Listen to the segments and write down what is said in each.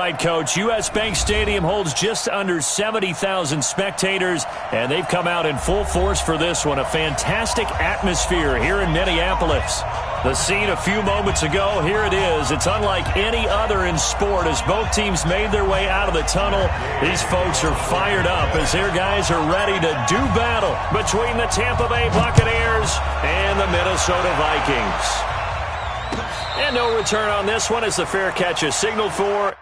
right, Coach. U.S. Bank Stadium holds just under 70,000 spectators, and they've come out in full force for this one. A fantastic atmosphere here in Minneapolis. The scene a few moments ago, here it is. It's unlike any other in sport as both teams made their way out of the tunnel. These folks are fired up as their guys are ready to do battle between the Tampa Bay Buccaneers and the Minnesota Vikings. And no return on this one as the fair catch is signaled for.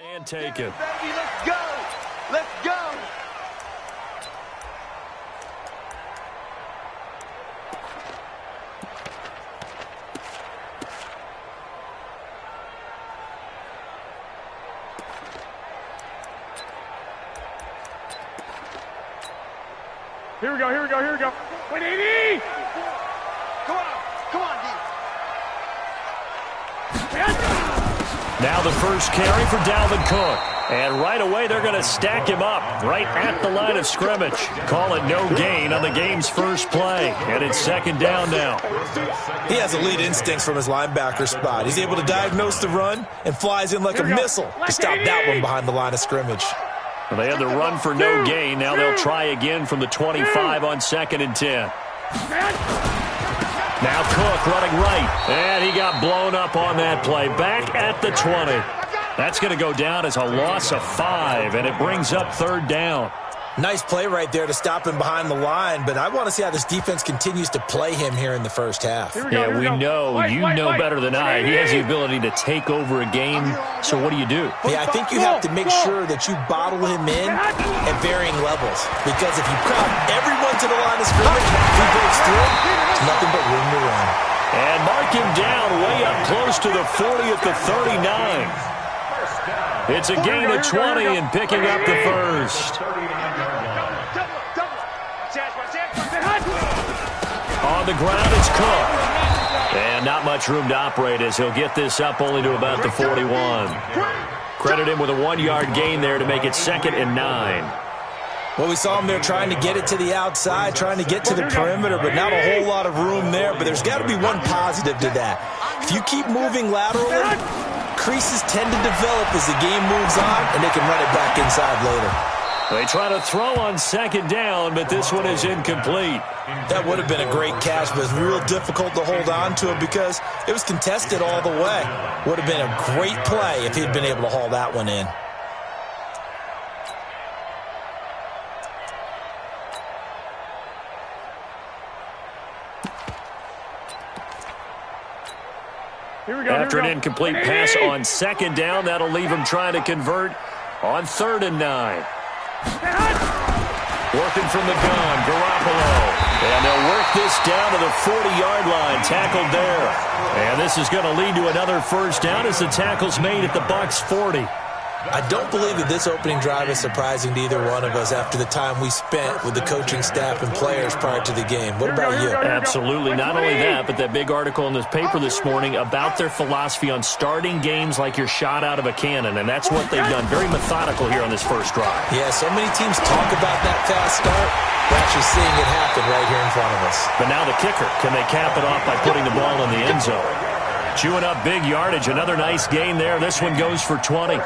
And take it. Baby, let's go. Let's go. Here we go, here we go, here we go. 180! Come on, D. Now the first carry for Dalvin Cook. And right away, they're going to stack him up right at the line of scrimmage. Call it no gain on the game's first play. And it's second down now. He has elite instincts from his linebacker spot. He's able to diagnose the run and flies in like a missile to stop that one behind the line of scrimmage. Well, they had the run for no gain. Now they'll try again from the 25 on 2nd and 10. Now Cook running right, and he got blown up on that play. Back at the 20. That's going to go down as a loss of 5, and it brings up 3rd down. Nice play right there to stop him behind the line, but I want to see how this defense continues to play him here in the first half. Yeah, we know. You know better than I. He has the ability to take over a game, so what do you do? Yeah, I think you have to make sure that you bottle him in at varying levels, because if you crowd everyone to the line of scrimmage, if he breaks through, it's nothing but room to run. And mark him down way up close to the 40 at the 39. It's a gain of 20 and picking up the first. On the ground, it's Cook. And not much room to operate as he'll get this up only to about the 41. Credit him with a 1-yard gain there to make it 2nd and 9. Well, we saw him there trying to get it to the outside, trying to get to the perimeter, but not a whole lot of room there. But there's got to be one positive to that. If you keep moving laterally, creases tend to develop as the game moves on, and they can run it back inside later. They try to throw on 2nd down, but this one is incomplete. That would have been a great catch, but it's real difficult to hold on to it because it was contested all the way. Would have been a great play if he'd been able to haul that one in. After an incomplete pass on 2nd down, that'll leave him trying to convert on 3rd and 9. Working from the gun, Garoppolo. And they'll work this down to the 40-yard line, tackled there. And this is going to lead to another first down as the tackle's made at the Bucs 40. I don't believe that this opening drive is surprising to either one of us after the time we spent with the coaching staff and players prior to the game. What about you? Absolutely. Not only that, but that big article in this paper this morning about their philosophy on starting games like you're shot out of a cannon, and that's what they've done. Very methodical here on this first drive. Yeah, so many teams talk about that fast start. We're actually seeing it happen right here in front of us. But now the kicker. Can they cap it off by putting the ball in the end zone? Chewing up big yardage. Another nice gain there. This one goes for 20.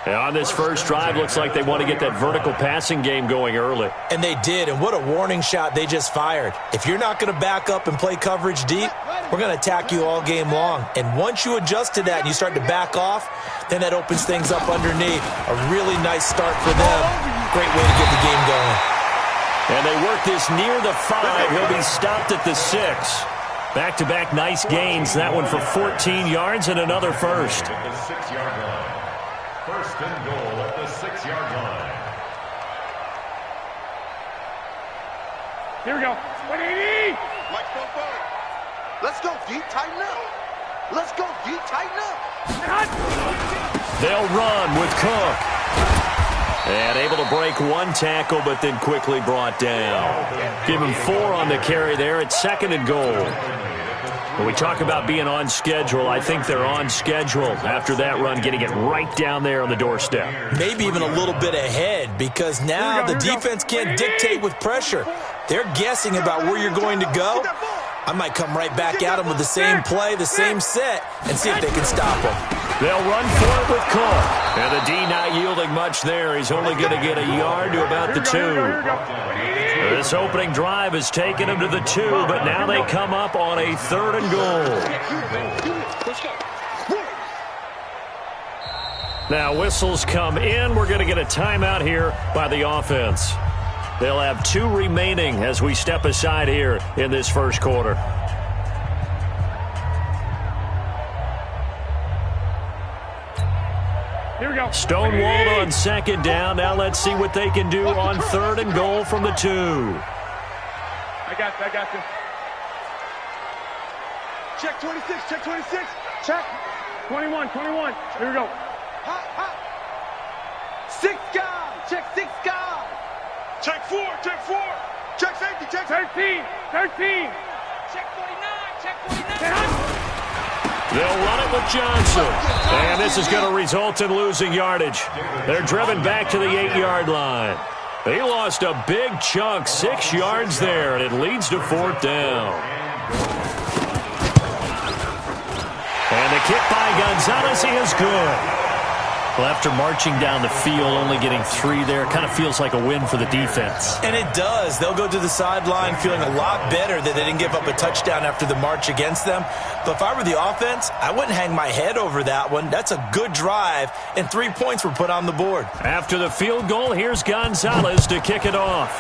And on this first drive, looks like they want to get that vertical passing game going early. And they did, and what a warning shot they just fired. If you're not going to back up and play coverage deep, we're going to attack you all game long. And once you adjust to that and you start to back off, then that opens things up underneath. A really nice start for them. Great way to get the game going. And they work this near the 5. He'll be stopped at the 6. Back-to-back nice gains. That one for 14 yards and another first. First and goal at the 6-yard line. Here we go. 180! Let's go, D. Tighten up. Let's go, D. Tighten up. They'll run with Cook. And able to break one tackle, but then quickly brought down. Give him 4 on the carry there at 2nd and goal. When we talk about being on schedule, I think they're on schedule after that run, getting it right down there on the doorstep. Maybe even a little bit ahead, because now the defense can't dictate with pressure. They're guessing about where you're going to go. I might come right back at them with the same play, the same set, and see if they can stop them. They'll run for it with Cook. And the D not yielding much there. He's only going to get a yard to about the 2. This opening drive has taken him to the 2, but now they come up on a 3rd and goal. Now whistles come in. We're going to get a timeout here by the offense. They'll have 2 remaining as we step aside here in this first quarter. Here we go. Stonewalled on 2nd down. Now let's see what they can do on 3rd and goal from the 2. I got you. Check 26, check 26. Check. 21. Here we go. Hot, hot. 6 guys, check 6 guys. Check 4, check 4. Check safety, check 13. Check 49, check 49. They'll run it with Johnson. And this is going to result in losing yardage. They're driven back to the 8-yard line. They lost a big chunk, 6 yards there, and it leads to 4th down. And the kick by Gonzalez is good. Well, after marching down the field, only getting 3 there, kind of feels like a win for the defense. And it does. They'll go to the sideline feeling a lot better that they didn't give up a touchdown after the march against them. But if I were the offense, I wouldn't hang my head over that one. That's a good drive, and 3 points were put on the board. After the field goal, here's Gonzalez to kick it off.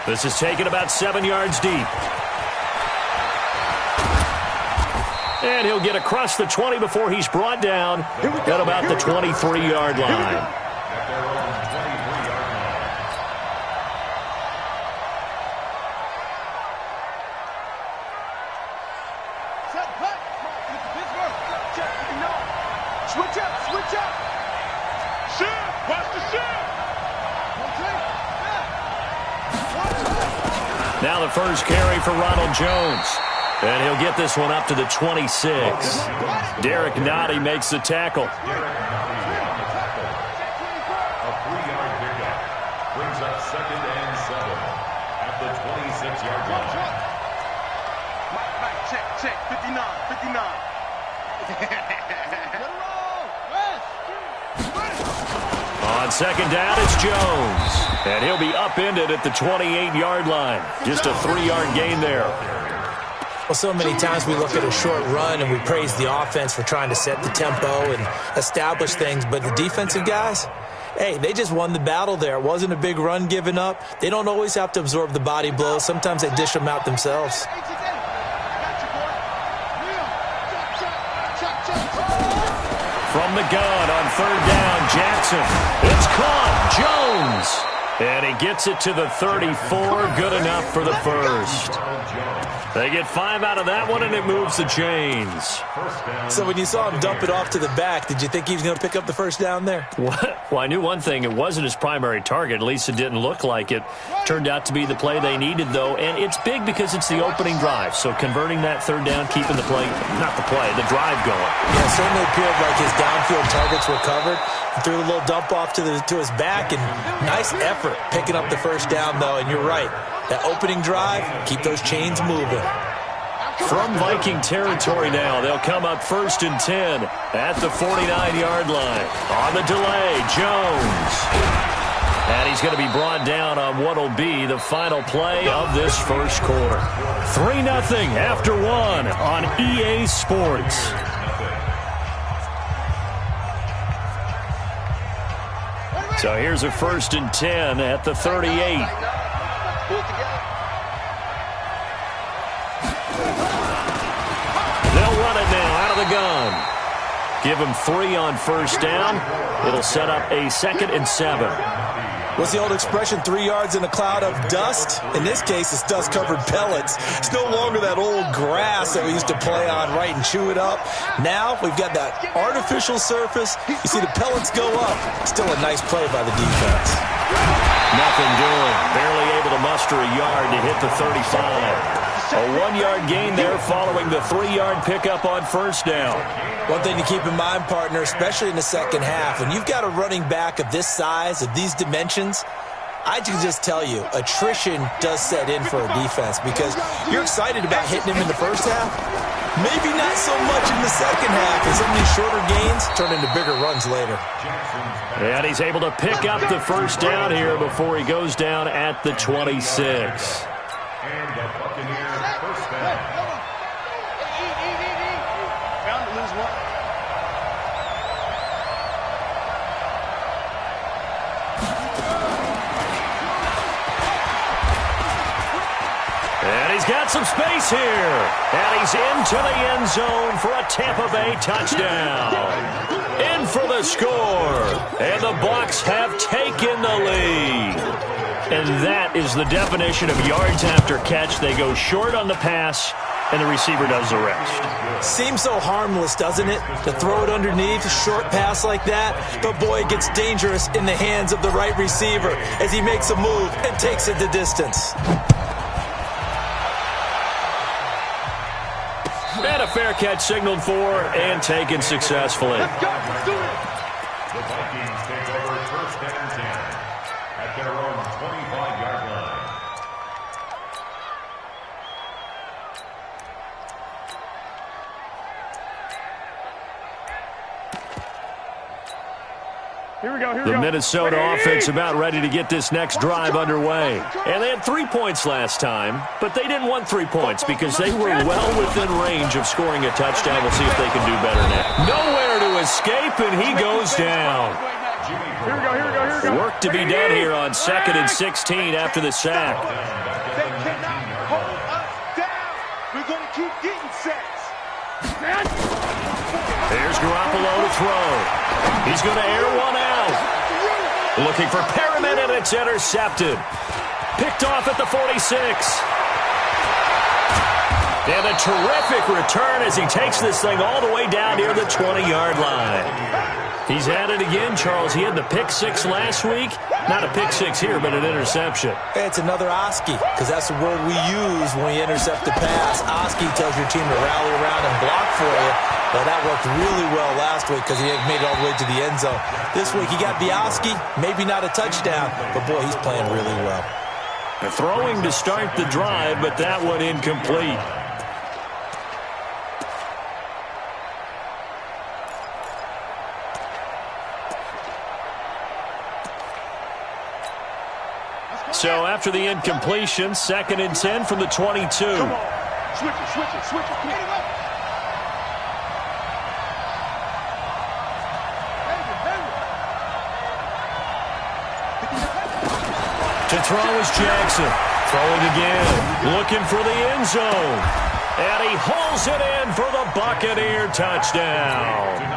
This is taken about 7 yards deep. And he'll get across the 20 before he's brought down at about the 23-yard line. Switch up. Shift, watch the shift. Now the first carry for Ronald Jones. And he'll get this one up to the 26. Derek Nottie makes the tackle. A 3-yard pickup brings up 2nd and 7 at the 26-yard line. Mike, check, 59. On 2nd down, it's Jones. And he'll be upended at the 28-yard line. Just a 3-yard gain there. Well, so many times we look at a short run and we praise the offense for trying to set the tempo and establish things, but the defensive guys, hey, they just won the battle there. It wasn't a big run given up. They don't always have to absorb the body blows. Sometimes they dish them out themselves. From the gun on 3rd down, Jackson. It's caught. Jones. And he gets it to the 34. Good enough for the first. They get 5 out of that one, and it moves the chains. So when you saw him dump it off to the back, did you think he was going to pick up the first down there? Well, I knew one thing. It wasn't his primary target. At least it didn't look like it. Turned out to be the play they needed, though. And it's big because it's the opening drive. So converting that 3rd down, keeping the play, not the play, the drive going. Yeah, it certainly appeared like his downfield targets were covered. He threw a little dump off to his back, and nice effort picking up the first down, though. And you're right. That opening drive, keep those chains moving. From Viking territory now, they'll come up 1st and 10 at the 49-yard line. On the delay, Jones. And he's going to be brought down on what will be the final play of this first quarter. 3-0 after 1 on EA Sports. So here's a 1st and 10 at the 38. They'll run it now out of the gun. Give him 3 on 1st down. It'll set up a 2nd and 7. What's the old expression, 3 yards in a cloud of dust? In this case, it's dust-covered pellets. It's no longer that old grass that we used to play on, right, and chew it up. Now we've got that artificial surface. You see the pellets go up. Still a nice play by the defense. Nothing doing. Barely able to muster a yard to hit the 35. A 1-yard gain there following the 3-yard pickup on first down. One thing to keep in mind, partner, especially in the second half, when you've got a running back of this size, of these dimensions, I can just tell you, attrition does set in for a defense because you're excited about hitting him in the first half. Maybe not so much in the second half, and some of these shorter gains turn into bigger runs later. And he's able to pick up the first down here before he goes down at the 26. And the Buccaneers first down. Bound to lose one. And he's got some space here. And he's into the end zone for a Tampa Bay touchdown. In for the score. And the Bucs have taken the lead. And that is the definition of yards after catch. They go short on the pass, and the receiver does the rest. Seems so harmless, doesn't it? To throw it underneath, a short pass like that. But, boy, it gets dangerous in the hands of the right receiver as he makes a move and takes it the distance. And a fair catch signaled for and taken successfully. Let's go. Let's do it. The Vikings take over first and 10 at their own 25-yard line. Here we go, here we The go. Minnesota offense about ready to get this next drive underway. And they had 3 points last time, but they didn't want 3 points because they were well within range of scoring a touchdown. We'll see if they can do better now. Nowhere to escape, and he goes down. Here we go, here we go, here we go. Work to be done here on 2nd and 16 after the sack. They cannot hold us down. We're going to keep getting sacks. There's Garoppolo to throw. He's going to air one out. Looking for Perriman, and it's intercepted. Picked off at the 46. And a terrific return as he takes this thing all the way down near the 20-yard line. He's at it again, Charles. He had the pick 6 last week. Not a pick 6 here, but an interception. It's another Oski, because that's the word we use when we intercept the pass. Oski tells your team to rally around and block for you. Well, that worked really well last week because he made it all the way to the end zone. This week he got the Oski, maybe not a touchdown, but boy, he's playing really well. Throwing to start the drive, but that one incomplete. So after the incompletion, 2nd and 10 from the 22. Come on. Switch it, switch it, switch it. Get it up. To throw is Jackson. Throwing again. Looking for the end zone. And he hauls it in for the Buccaneer touchdown.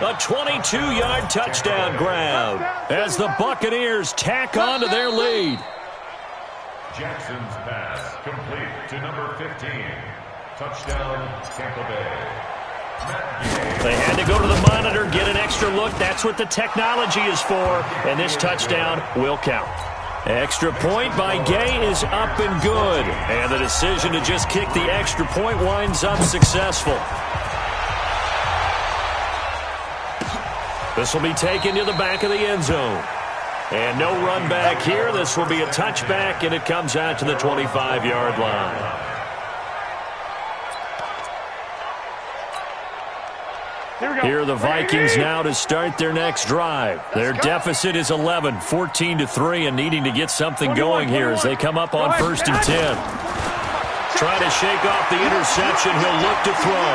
A 22-yard touchdown grab as the Buccaneers tack on to their lead. Jackson's pass complete to number 15. Touchdown, Tampa Bay. They had to go to the monitor, get an extra look. That's what the technology is for, and this touchdown will count. Extra point by Gay is up and good, and the decision to just kick the extra point winds up successful. This will be taken to the back of the end zone. And no run back here. This will be a touchback, and it comes out to the 25-yard line. Here are the Vikings now to start their next drive. Their deficit is 11, 14-3, and needing to get something going here as they come up on 1st and 10. Trying to shake off the interception. He'll look to throw.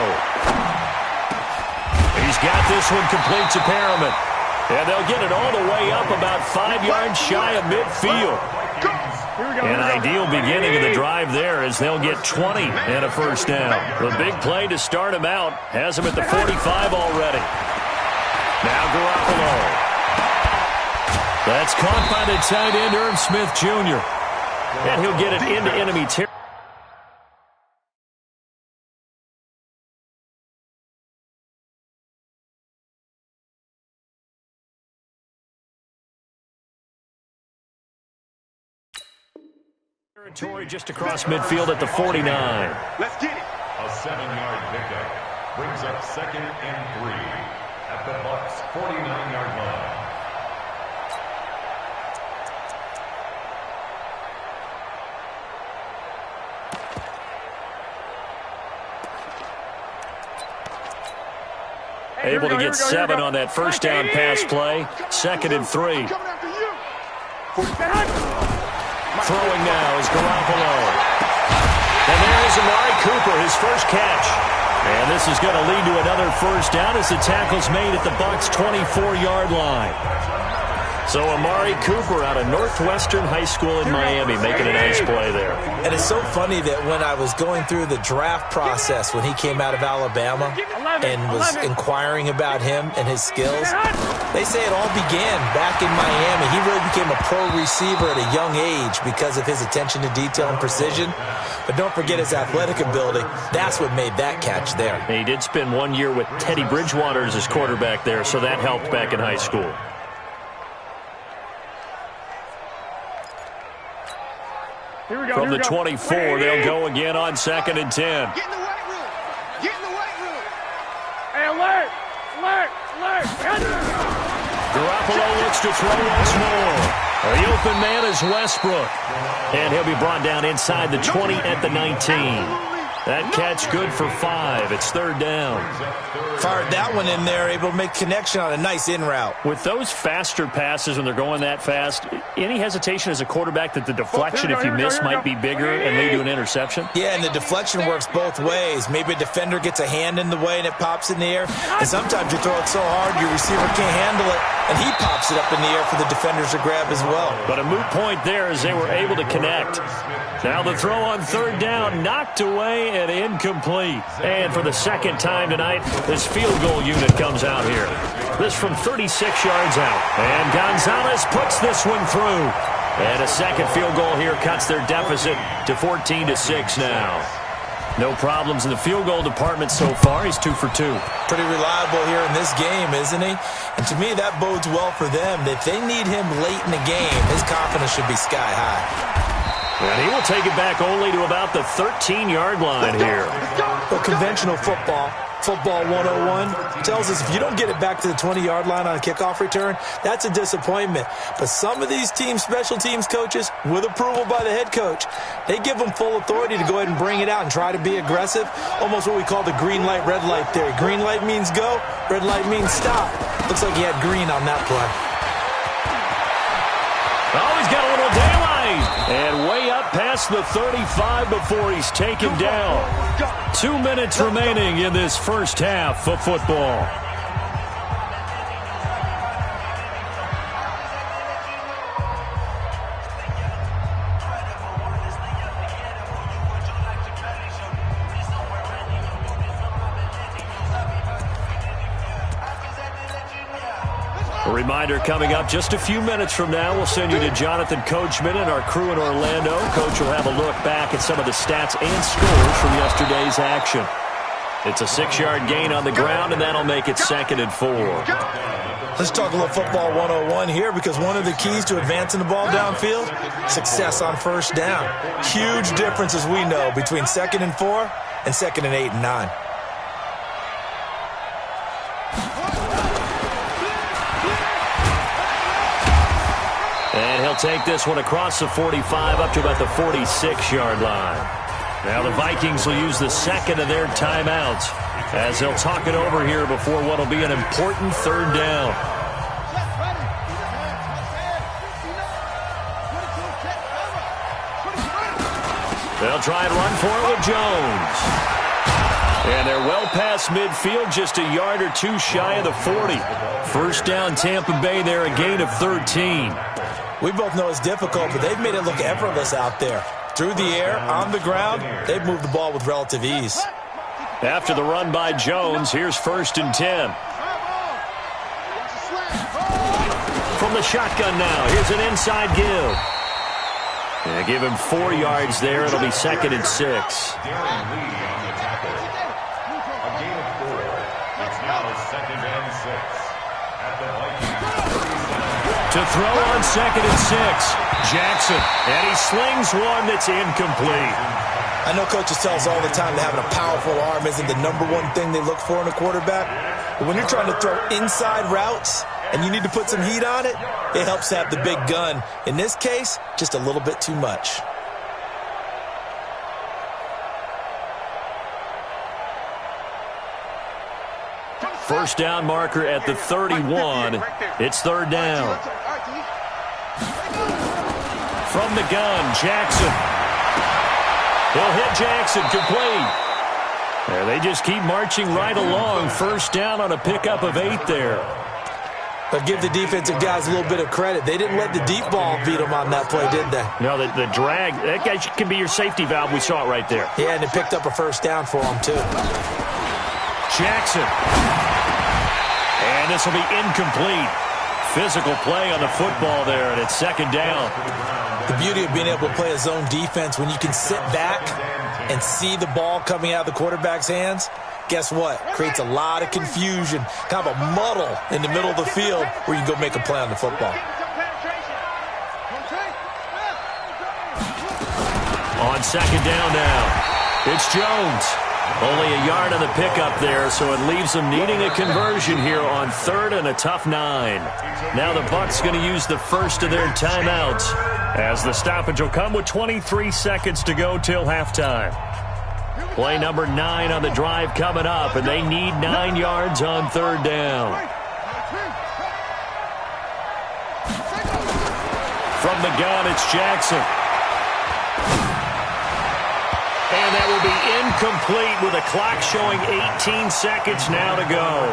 He's got this one complete to Perriman. And they'll get it all the way up about 5 yards shy of midfield. An ideal beginning of the drive there as they'll get 20 and a first down. The big play to start him out has him at the 45 already. Now Garoppolo. That's caught by the tight end, Irv Smith Jr. And he'll get it into enemy territory. Just across midfield at the 49. Let's get it. A 7-yard pickup brings up 2nd and 3 at the Bucs' 49-yard line. Able to get 7 on that first down pass play. 2nd and 3. Throwing now is Garoppolo. And there is Amari Cooper, his first catch. And this is going to lead to another first down as the tackle's made at the Bucs' 24-yard line. So Amari Cooper out of Northwestern High School in Miami making a nice play there. And it's so funny that when I was going through the draft process when he came out of Alabama and was inquiring about him and his skills, they say it all began back in Miami. He really became a pro receiver at a young age because of his attention to detail and precision. But don't forget his athletic ability. That's what made that catch there. And he did spend 1 year with Teddy Bridgewater as his quarterback there, so that helped back in high school. From the 24, they'll go again on 2nd and 10. Get in the weight room. Get in the weight room. Hey, alert! Garoppolo looks to throw once more. The open man is Westbrook. And he'll be brought down inside the 20 at the 19. That catch good for 5. It's 3rd down. Fired that one in there, able to make connection on a nice in route. With those faster passes when they're going that fast, any hesitation as a quarterback that the deflection, if you miss, might be bigger and lead to an interception? Yeah, and the deflection works both ways. Maybe a defender gets a hand in the way and it pops in the air. And sometimes you throw it so hard your receiver can't handle it, and he pops it up in the air for the defenders to grab as well. But a moot point there as they were able to connect. Now the throw on 3rd down, knocked away and incomplete. And for the second time tonight, this field goal unit comes out here. This from 36 yards out. And Gonzalez puts this one through. And a second field goal here cuts their deficit to 14-6 now. No problems in the field goal department so far. He's 2 for 2. Pretty reliable here in this game, isn't he? And to me, that bodes well for them. If they need him late in the game, his confidence should be sky high. And he will take it back only to about the 13-yard line here. But conventional football 101, tells us if you don't get it back to the 20-yard line on a kickoff return, that's a disappointment. But some of these special teams coaches, with approval by the head coach, they give them full authority to go ahead and bring it out and try to be aggressive. Almost what we call the green light, red light theory. Green light means go, red light means stop. Looks like he had green on that play. Oh, he's got a little daylight. And way up past the 35 before he's taken down. 2 minutes remaining in this first half of football. A reminder coming up just a few minutes from now, we'll send you to Jonathan Coachman and our crew in Orlando. Coach will have a look back at some of the stats and scores from yesterday's action. It's a 6-yard gain on the ground, and that'll make it 2nd and 4. Let's talk a little football 101 here, because one of the keys to advancing the ball downfield, success on first down. Huge difference, as we know, between 2nd and 4 and 2nd and 8 and 9. And he'll take this one across the 45 up to about the 46-yard line. Now the Vikings will use the second of their timeouts as they'll talk it over here before what will be an important 3rd down. They'll try and run for it with Jones. And they're well past midfield, just a yard or two shy of the 40. First down Tampa Bay there, a gain of 13. We both know it's difficult, but they've made it look effortless out there. Through the air, on the ground, they've moved the ball with relative ease. After the run by Jones, here's 1st and 10. from the shotgun now. Here's an inside give. Yeah, give him 4 yards there. It'll be 2nd and 6. Darren Lee on the tackle. A gain of 4. It's now 2nd and 6. At the Vikings. To throw on 2nd and 6. Jackson. And he slings one that's incomplete. I know coaches tell us all the time that having a powerful arm isn't the number one thing they look for in a quarterback. But when you're trying to throw inside routes and you need to put some heat on it, it helps to have the big gun. In this case, just a little bit too much. First down marker at the 31. It's 3rd down. From the gun, Jackson. He'll hit Jackson, complete. There, they just keep marching right along. First down on a pickup of 8 there. But give the defensive guys a little bit of credit. They didn't let the deep ball beat them on that play, did they? No, the drag, that guy can be your safety valve. We saw it right there. Yeah, and it picked up a first down for them, too. Jackson. And this will be incomplete. Physical play on the football there, and it's 2nd down. The beauty of being able to play a zone defense when you can sit back and see the ball coming out of the quarterback's hands, guess what? Creates a lot of confusion, kind of a muddle in the middle of the field where you can go make a play on the football. On 2nd down now, it's Jones. Only a yard on the pickup there, so it leaves them needing a conversion here on 3rd and a tough 9. Now the Bucs going to use the first of their timeouts as the stoppage will come with 23 seconds to go till halftime. Play number 9 on the drive coming up, and they need 9 yards on 3rd down. From the gun, it's Jackson. And that will be incomplete with a clock showing 18 seconds now to go.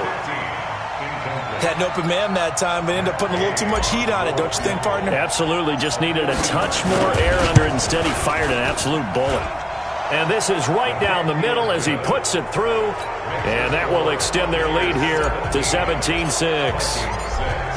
Had an open man that time, but ended up putting a little too much heat on it, don't you think, partner? Absolutely. Just needed a touch more air under it. Instead, he fired an absolute bullet. And this is right down the middle as he puts it through. And that will extend their lead here to 17-6.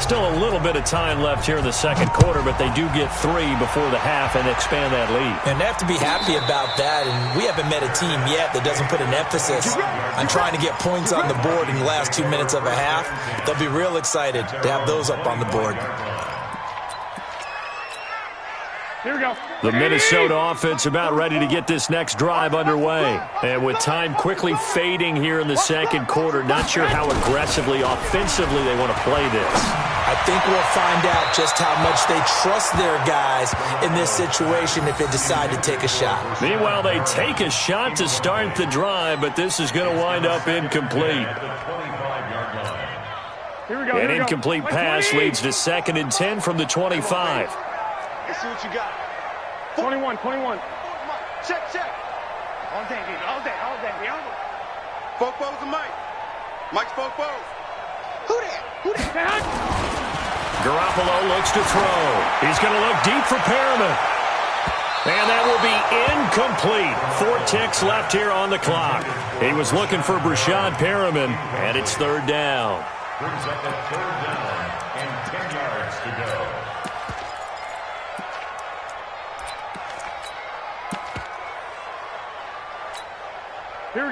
Still a little bit of time left here in the 2nd quarter, but they do get 3 before the half and expand that lead. And they have to be happy about that, and we haven't met a team yet that doesn't put an emphasis on trying to get points on the board in the last 2 minutes of a half. They'll be real excited to have those up on the board. Here we go. The Minnesota offense about ready to get this next drive underway. And with time quickly fading here in the 2nd quarter, not sure how aggressively, offensively they want to play this. I think we'll find out just how much they trust their guys in this situation if they decide to take a shot. Meanwhile, they take a shot to start the drive, but this is going to wind up incomplete. Here we go. An incomplete pass leads to 2nd and 10 from the 25. Let's see what you got. 21. Check. All day. Fofos and Mike. Mike's Fofos. Who that? Garoppolo looks to throw. He's going to look deep for Perriman. And that will be incomplete. 4 ticks left here on the clock. He was looking for Brashad Perriman, and it's 3rd down. Brings up a 3rd down and 10 yards to go.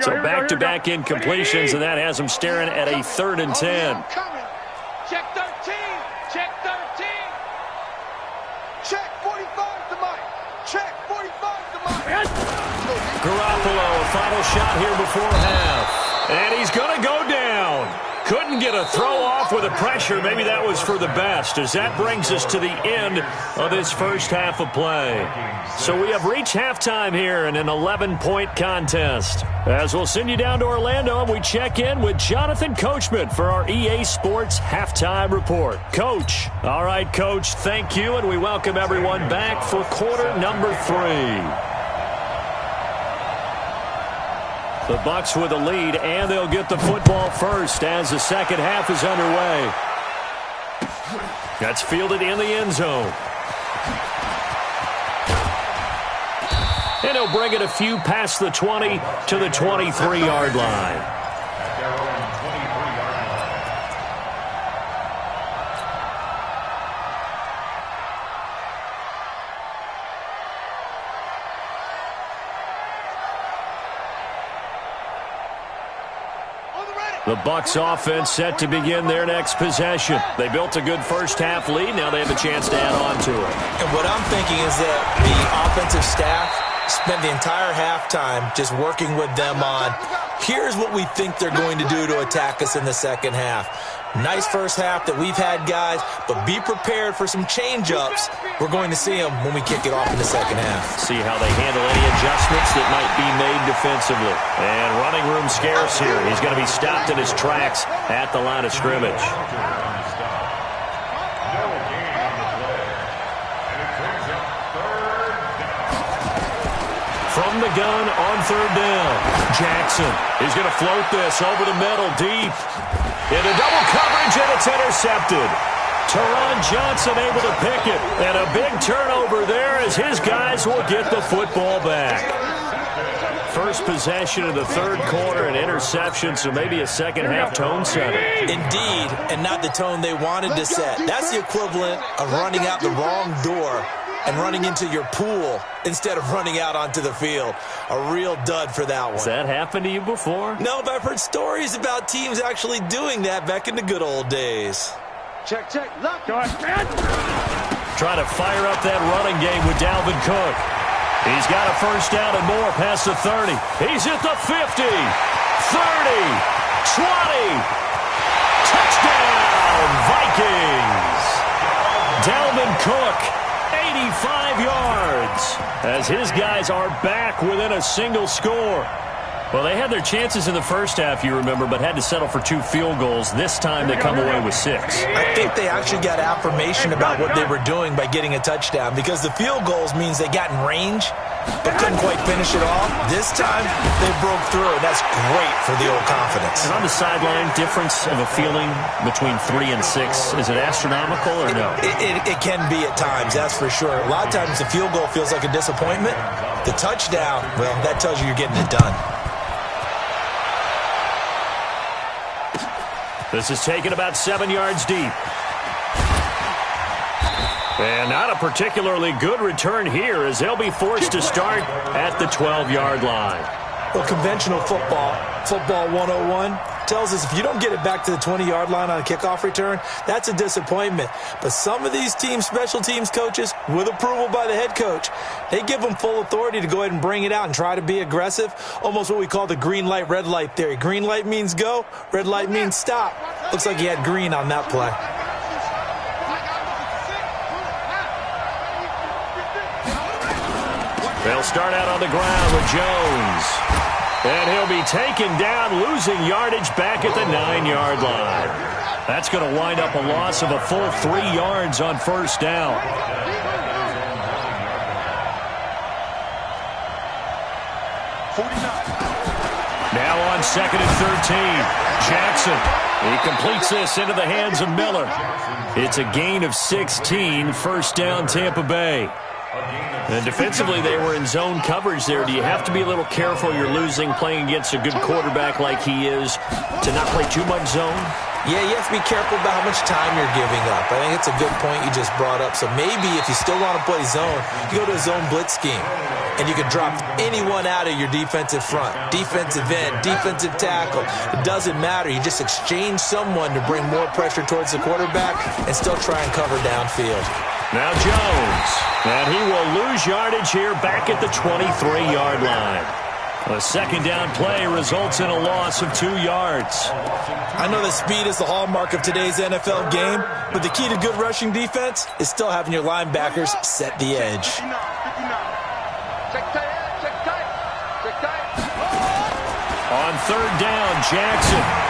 So back-to-back incompletions, and that has them staring at a 3rd and 10. Check 13. Check 13. Check 45 to Mike. Check 45 to Mike. Garoppolo, a final shot here before half. And he's going to go down. Couldn't get a throw off with the pressure. Maybe that was for the best, as that brings us to the end of this first half of play. So we have reached halftime here in an 11-point contest. As we'll send you down to Orlando, and we check in with Jonathan Coachman for our EA Sports Halftime Report. Coach. All right, Coach, thank you, and we welcome everyone back for quarter number 3. The Bucs with a lead, and they'll get the football first as the second half is underway. That's fielded in the end zone. And he'll bring it a few past the 20 to the 23-yard line. At their own 23-yard The Bucs offense set to begin their next possession. They built a good first-half lead. Now they have a chance to add on to it. And what I'm thinking is that the offensive staff spent the entire halftime just working with them on, here's what we think they're going to do to attack us in the second half. Nice first half that we've had, guys, but be prepared for some change-ups. We're going to see them when we kick it off in the second half. See how they handle any adjustments that might be made defensively. And running room scarce here. He's going to be stopped in his tracks at the line of scrimmage. From the gun on third down, Jackson is going to float this over the middle deep. Into double coverage, and it's intercepted. Teron Johnson able to pick it. And a big turnover there as his guys will get the football back. First possession of the third quarter, an interception, so maybe a second-half tone setter. Indeed, and not the tone they wanted to set. That's the equivalent of running out the wrong door and running into your pool instead of running out onto the field. A real dud for that one. Has that happened to you before? No, but I've heard stories about teams actually doing that back in the good old days. Check, look. Go ahead. Trying to fire up that running game with Dalvin Cook. He's got a first down and more past the 30. He's at the 50, 30, 20. Touchdown, Vikings. Dalvin Cook, 85 yards, as his guys are back within a single score. Well, they had their chances in the first half, you remember, but had to settle for 2 field goals. This time they come away with 6. I think they actually got affirmation about what they were doing by getting a touchdown, because the field goals means they got in range but couldn't quite finish it off. This time they broke through, and that's great for the old confidence. And on the sideline, difference of a feeling between 3 and 6, is it astronomical or no? It can be at times, that's for sure. A lot of times the field goal feels like a disappointment. The touchdown, well, that tells you you're getting it done. This is taken about 7 yards deep. And not a particularly good return here, as they'll be forced to start at the 12-yard line. Well, conventional football 101, tells us if you don't get it back to the 20-yard line on a kickoff return, that's a disappointment. But some of these teams, special teams coaches, with approval by the head coach, they give them full authority to go ahead and bring it out and try to be aggressive, almost what we call the green light, red light theory. Green light means go, red light means stop. Looks like he had green on that play. They'll start out on the ground with Jones. And he'll be taken down, losing yardage back at the 9-yard line. That's going to wind up a loss of a full 3 yards on first down. Now on second and 13, Jackson. He completes this into the hands of Miller. It's a gain of 16, first down Tampa Bay. And defensively, they were in zone coverage there. Do you have to be a little careful you're losing playing against a good quarterback like he is to not play too much zone? Yeah, you have to be careful about how much time you're giving up. I think it's a good point you just brought up. So maybe if you still want to play zone, you go to a zone blitz scheme. And you can drop anyone out of your defensive front, defensive end, defensive tackle. It doesn't matter. You just exchange someone to bring more pressure towards the quarterback and still try and cover downfield. Now Jones. And he will lose yardage here back at the 23-yard line. A second down play results in a loss of 2 yards. I know that speed is the hallmark of today's NFL game, but the key to good rushing defense is still having your linebackers set the edge. On third down, Jackson.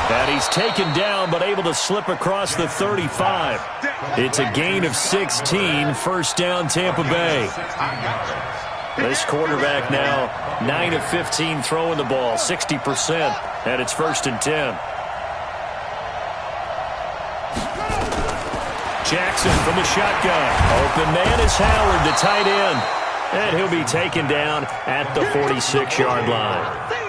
And he's taken down but able to slip across the 35. It's a gain of 16, first down Tampa Bay. This quarterback now 9 of 15 throwing the ball, 60%, and it's first and 10. Jackson from the shotgun. Open man is Howard, the tight end. And he'll be taken down at the 46-yard line.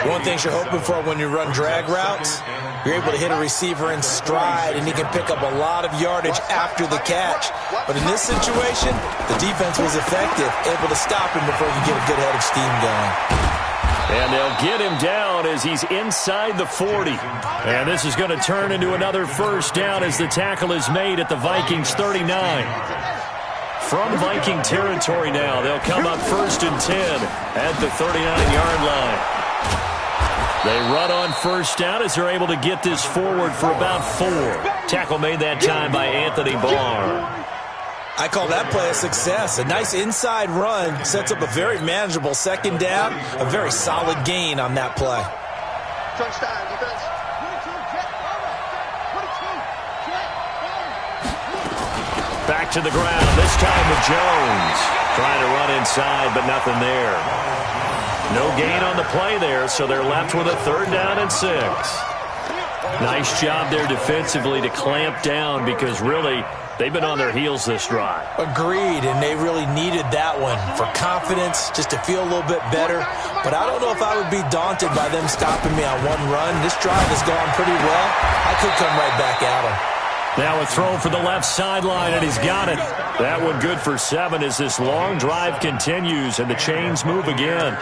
One thing you're hoping for when you run drag routes, you're able to hit a receiver in stride, and he can pick up a lot of yardage after the catch. But in this situation, the defense was effective, able to stop him before he could get a good head of steam going. And they'll get him down as he's inside the 40. And this is going to turn into another first down as the tackle is made at the Vikings 39. From Viking territory now, they'll come up 1st and 10 at the 39-yard line. They run on first down as they're able to get this forward for about 4. Tackle made that time by Anthony Barr. I call that play a success. A nice inside run sets up a very manageable second down, a very solid gain on that play. Back to the ground, this time with Jones. Trying to run inside, but nothing there. No gain on the play there, so they're left with a 3rd down and 6. Nice job there defensively to clamp down because really they've been on their heels this drive. Agreed, and they really needed that one for confidence, just to feel a little bit better. But I don't know if I would be daunted by them stopping me on one run. This drive has gone pretty well. I could come right back at them. Now a throw for the left sideline, and he's got it. That one good for 7 as this long drive continues, and the chains move again.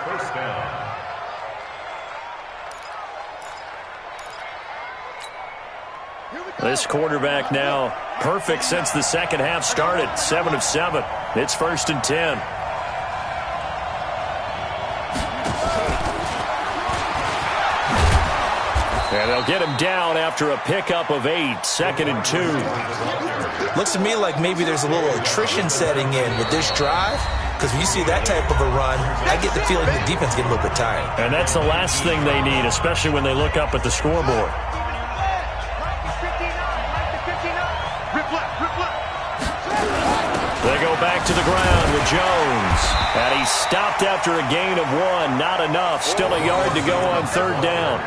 This quarterback now perfect since the second half started. 7 of 7. It's 1st and 10. And they'll get him down after a pickup of 8. 2nd and 2. Looks to me like maybe there's a little attrition setting in with this drive. Because when you see that type of a run, I get the feeling the defense get a little bit tired. And that's the last thing they need, especially when they look up at the scoreboard. They go back to the ground with Jones. And he's stopped after a gain of 1. Not enough. Still a yard to go on 3rd down.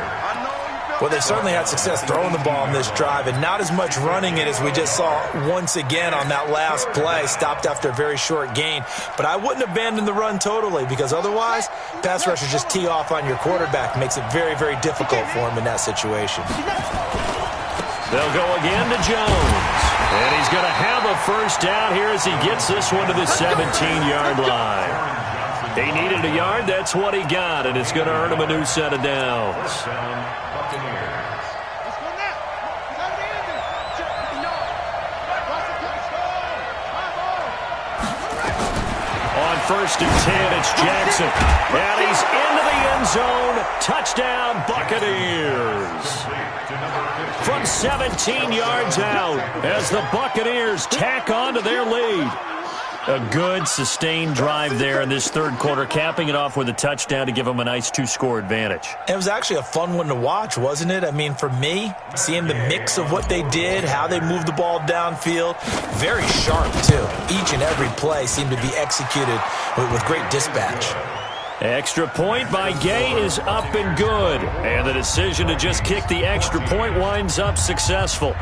Well, they certainly had success throwing the ball in this drive, and not as much running it as we just saw once again on that last play. Stopped after a very short gain. But I wouldn't abandon the run totally, because otherwise, pass rushers just tee off on your quarterback. Makes it very, very difficult for him in that situation. They'll go again to Jones. And he's going to have a first down here as he gets this one to the 17-yard line. He needed a yard. That's what he got, and it's going to earn him a new set of downs. On 1st and 10, it's Jackson. And he's into the end zone. Touchdown, Buccaneers. From 17 yards out as the Buccaneers tack on to their lead. A good, sustained drive there in this 3rd quarter, capping it off with a touchdown to give them a nice 2-score advantage. It was actually a fun one to watch, wasn't it? I mean, for me, seeing the mix of what they did, how they moved the ball downfield, very sharp, too. Each and every play seemed to be executed with great dispatch. Extra point by Gay is up and good. And the decision to just kick the extra point winds up successful.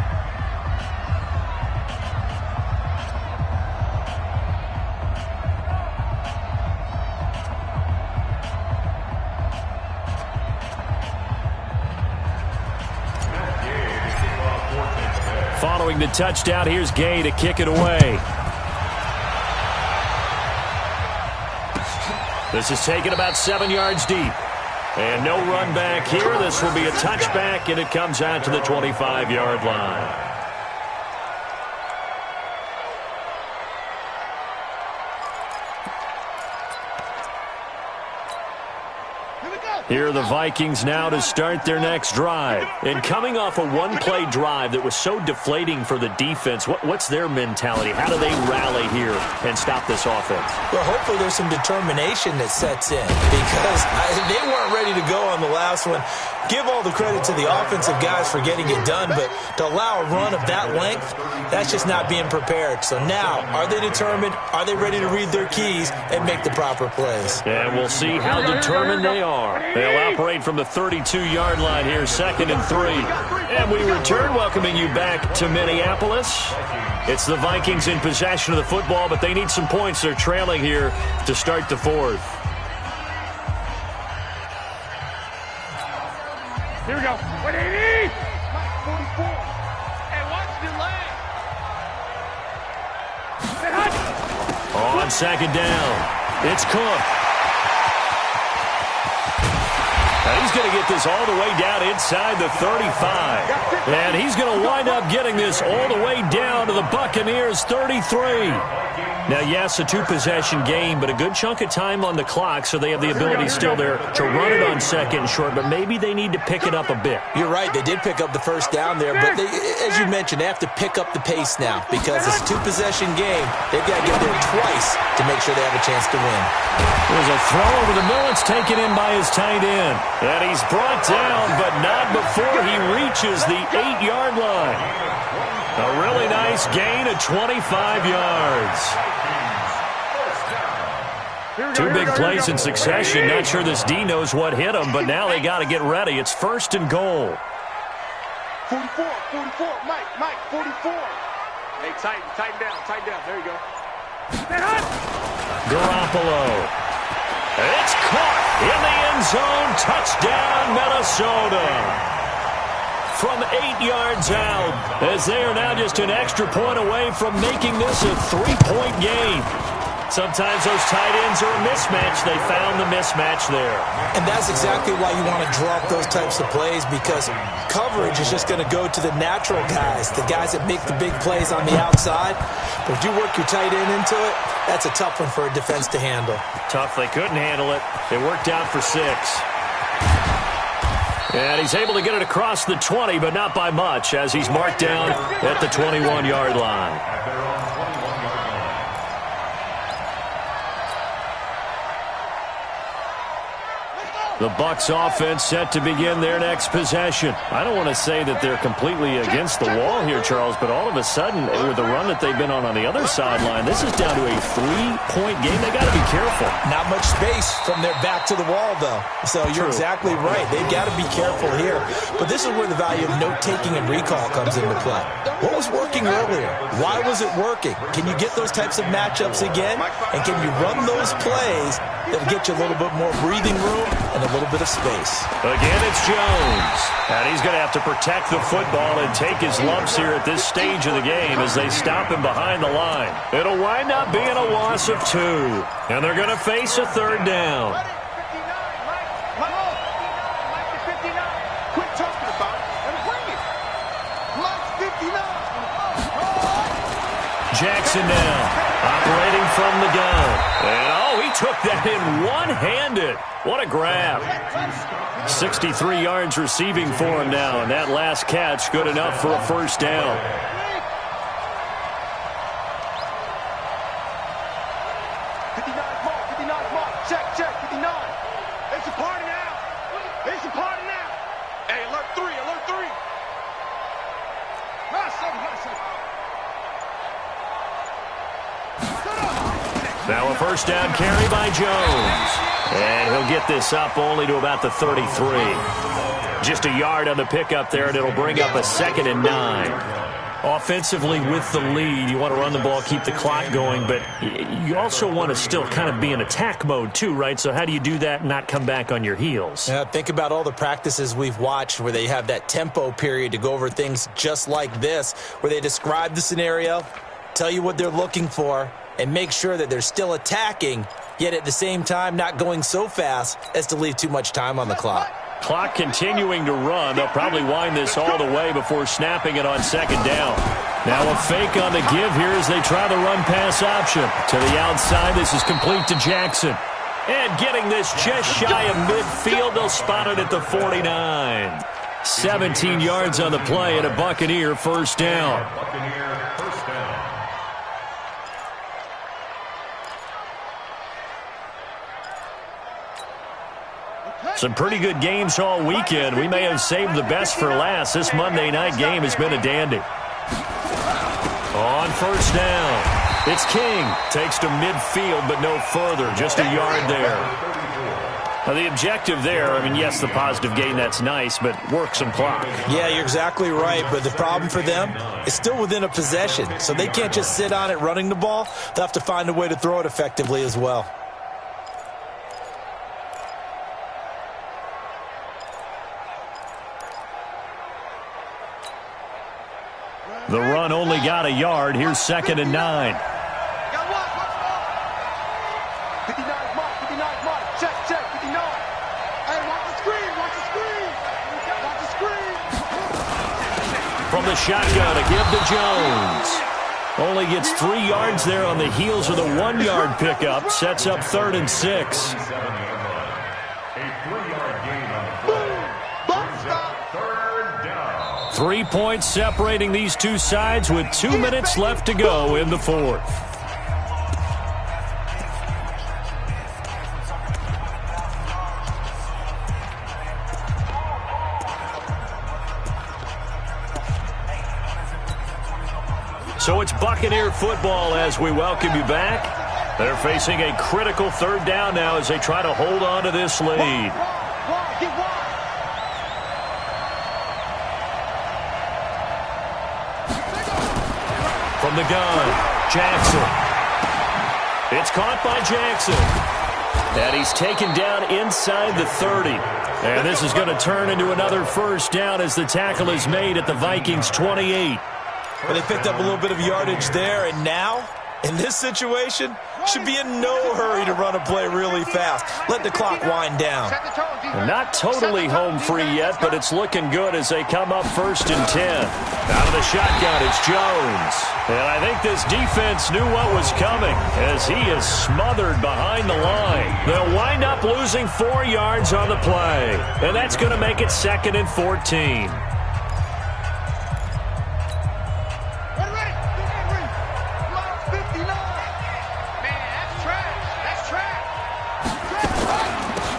Following the touchdown, here's Gay to kick it away. This is taken about 7 yards deep. And no run back here. This will be a touchback, and it comes out to the 25-yard line. Here are the Vikings now to start their next drive. And coming off a one-play drive that was so deflating for the defense, what's their mentality? How do they rally here and stop this offense? Well, hopefully there's some determination that sets in, because they weren't ready to go on the last one. Give all the credit to the offensive guys for getting it done, but to allow a run of that length, that's just not being prepared. So now, are they determined? Are they ready to read their keys and make the proper plays? And we'll see how determined they are. They'll operate from the 32-yard line here, 2nd and 3. And we return, welcoming you back to Minneapolis. It's the Vikings in possession of the football, but they need some points. They're trailing here to start the 4th. Here we go. 180. 44. And watch the leg. On 2nd down, it's Cook. And he's going to get this all the way down inside the 35. And he's going to wind up getting this all the way down to the Buccaneers' 33. Now, yes, a two-possession game, but a good chunk of time on the clock, so they have the ability still there to run it on second and short, but maybe they need to pick it up a bit. You're right. They did pick up the first down there, but as you mentioned, they have to pick up the pace now because it's a two-possession game. They've got to get there twice to make sure they have a chance to win. There's a throw over the middle. It's taken in by his tight end. And he's brought down, but not before he reaches the 8-yard line. A really nice gain of 25 yards. Two big plays in succession. Not sure this D knows what hit him, but now they got to get ready. It's first and goal. 44, Mike, 44. Hey, tighten down. There you go. Garoppolo. It's caught in the end zone. Touchdown, Minnesota. From 8 yards out, as they are now just an extra point away from making this a 3-point game. Sometimes those tight ends are a mismatch. They found the mismatch there. And that's exactly why you want to draw up those types of plays, because coverage is just going to go to the natural guys, the guys that make the big plays on the outside. But if you work your tight end into it, that's a tough one for a defense to handle. Tough. They couldn't handle it. They worked out for 6. And he's able to get it across the 20, but not by much, as he's marked down at the 21-yard line. The Bucs offense set to begin their next possession. I don't want to say that they're completely against the wall here, Charles, but all of a sudden, with the run that they've been on the other sideline, this is down to a 3-point game. They got to be careful. Not much space from their back to the wall, though. So you're exactly right. They've got to be careful here. But this is where the value of note-taking and recall comes into play. What was working earlier? Why was it working? Can you get those types of matchups again? And can you run those plays that'll get you a little bit more breathing room and a little bit of space? Again, it's Jones. And he's going to have to protect the football and take his lumps here at this stage of the game as they stop him behind the line. It'll wind up being a loss of 2. And they're going to face a third down. Quit talking about it and bring it. Mike's 59. Jackson now, operating from the gun. And, he took that in one-handed. What a grab. 63 yards receiving for him now, and that last catch good enough for a first down. Check, 59. It's a party now. Hey, alert 3. Now a first down carry by Jones. And he'll get this up only to about the 33. Just a yard on the pickup there, and it'll bring up a 2nd and 9. Offensively with the lead, you want to run the ball, keep the clock going, but you also want to still kind of be in attack mode too, right? So how do you do that and not come back on your heels? Yeah, think about all the practices we've watched where they have that tempo period to go over things just like this, where they describe the scenario, tell you what they're looking for, and make sure that they're still attacking, yet at the same time not going so fast as to leave too much time on the clock. Clock continuing to run. They'll probably wind this all the way before snapping it on 2nd down. Now a fake on the give here as they try the run-pass option. To the outside, this is complete to Jackson. And getting this just shy of midfield, they'll spot it at the 49. 17 yards on the play and a Buccaneer first down. Some pretty good games all weekend. We may have saved the best for last. This Monday night game has been a dandy. On first down, it's King. Takes to midfield, but no further. Just a yard there. Now, the objective there, I mean, yes, the positive gain, that's nice, but work some clock. Yeah, you're exactly right, but the problem for them is still within a possession, so they can't just sit on it running the ball. They'll have to find a way to throw it effectively as well. The run only got a yard. Here's 2nd and 9. Got one. 59 mark. Check, 59. Hey, watch the screen. from the shotgun to give to Jones. Only gets 3 yards there on the heels of the 1-yard pickup. Sets up 3rd and 6. A 3-yard gain on the play. Brings up 3rd down. 3 points separating these two sides with 2 minutes left to go in the 4th. So it's Buccaneer football as we welcome you back. They're facing a critical 3rd down now as they try to hold on to this lead. From the gun, Jackson. It's caught by Jackson. And he's taken down inside the 30. And this is going to turn into another 1st down as the tackle is made at the Vikings 28. Well, they picked up a little bit of yardage there, and now, in this situation, should be in no hurry to run a play really fast. Let the clock wind down. Not totally home free yet, but it's looking good as they come up 1st and 10. Out of the shotgun, it's Jones. And I think this defense knew what was coming as he is smothered behind the line. They'll wind up losing 4 yards on the play, and that's going to make it 2nd and 14.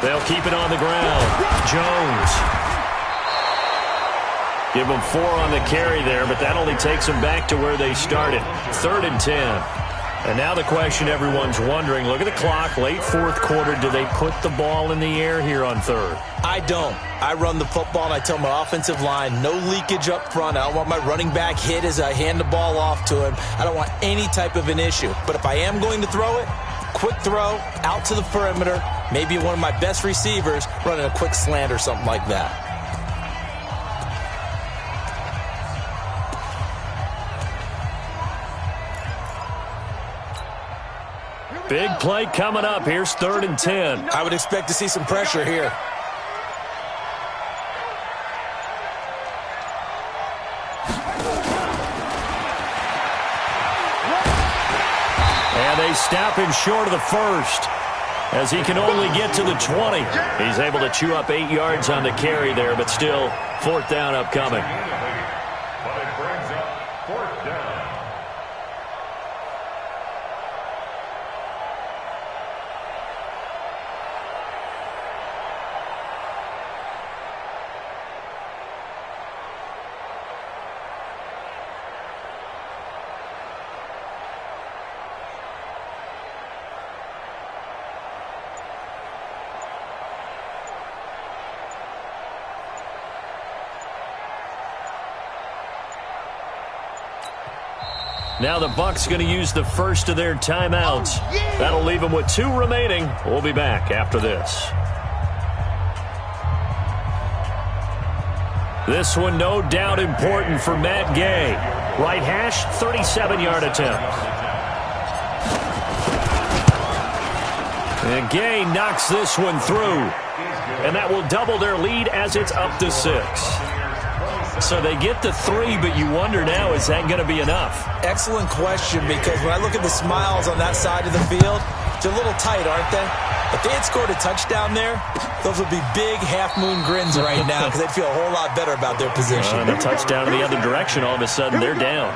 They'll keep it on the ground. Jones. Give them 4 on the carry there, but that only takes them back to where they started. 3rd and 10. And now the question everyone's wondering, look at the clock, late 4th quarter, do they put the ball in the air here on 3rd? I don't. I run the football, and I tell my offensive line, no leakage up front. I don't want my running back hit as I hand the ball off to him. I don't want any type of an issue. But if I am going to throw it, quick throw, out to the perimeter, maybe one of my best receivers running a quick slant or something like that. Big play coming up. Here's 3rd and 10. I would expect to see some pressure here. And they stop him short of the 1st as he can only get to the 20. He's able to chew up 8 yards on the carry there, but still 4th down upcoming. But it brings up 4th down. Now the Bucs going to use the first of their timeouts. That'll leave them with 2 remaining. We'll be back after this. This one no doubt important for Matt Gay. Right hash, 37-yard attempt. And Gay knocks this one through. And that will double their lead as it's up to 6. So they get the 3, but you wonder now, is that going to be enough? Excellent question, because when I look at the smiles on that side of the field, they're a little tight, aren't they? If they had scored a touchdown there, those would be big half-moon grins right now because they'd feel a whole lot better about their position. And a touchdown in the other direction, all of a sudden they're down.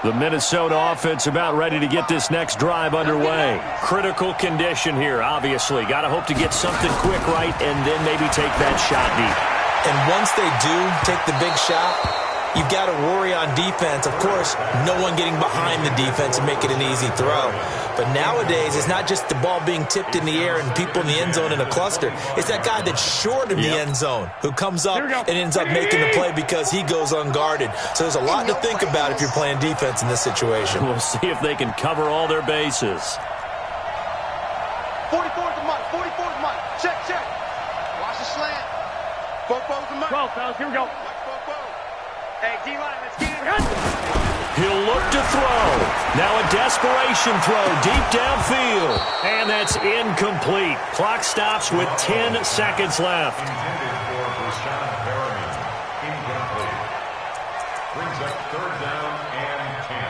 The Minnesota offense about ready to get this next drive underway. Critical condition here, obviously. Got to hope to get something quick right and then maybe take that shot deep. And once they do take the big shot, you've got to worry on defense. Of course, no one getting behind the defense and make it an easy throw. But nowadays, it's not just the ball being tipped in the air and people in the end zone in a cluster. It's that guy that's short of the end zone who comes up and ends up making the play because he goes unguarded. So there's a lot to think about if you're playing defense in this situation. We'll see if they can cover all their bases. 44 to Mike. 44 to Mike. Check. Roll, fellas, here we go. Hey, D-line, let's get it. He'll look to throw. Now a desperation throw deep downfield. And that's incomplete. Clock stops with 10 seconds left. Intended for Rashawn Berryman. Incomplete. Brings up third down and 10.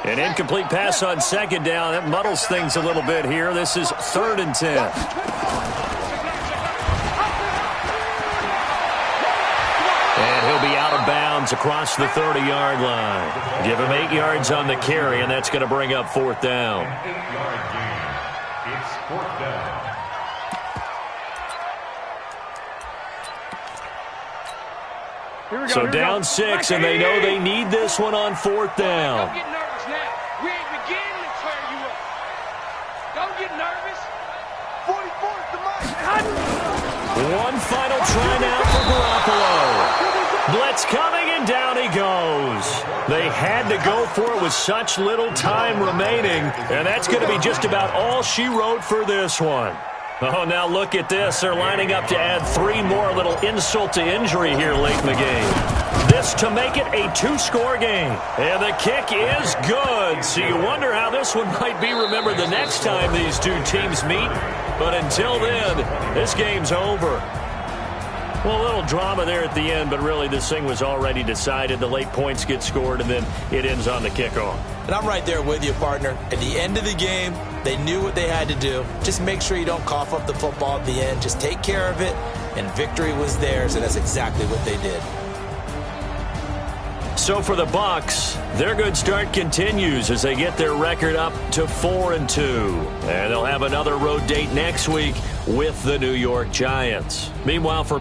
An incomplete pass on second down. That muddles things a little bit here. This is 3rd and 10. And he'll be out of bounds across the 30-yard line. Give him 8 yards on the carry, and that's going to bring up 4th down. An 8-yard gain. It's 4th down. Here we go. So here we down go. 6, and they know they need this one on 4th down. Don't get nervous now. We ain't beginning to clear you up. Don't get nervous. 44's the mic. One final try now for Garoppolo. Blitz coming, and down he goes. They had to go for it with such little time remaining, and that's going to be just about all she wrote for this one. Oh, now look at this. They're lining up to add 3 more, little insult to injury here late in the game. This to make it a 2-score game. And the kick is good. So you wonder how this one might be remembered the next time these two teams meet. But until then, this game's over. Well, a little drama there at the end, but really this thing was already decided. The late points get scored, and then it ends on the kickoff. And I'm right there with you, partner. At the end of the game, they knew what they had to do. Just make sure you don't cough up the football at the end. Just take care of it, and victory was theirs, and that's exactly what they did. So for the Bucs, their good start continues as they get their record up to 4-2. And they'll have another road date next week with the New York Giants. Meanwhile, for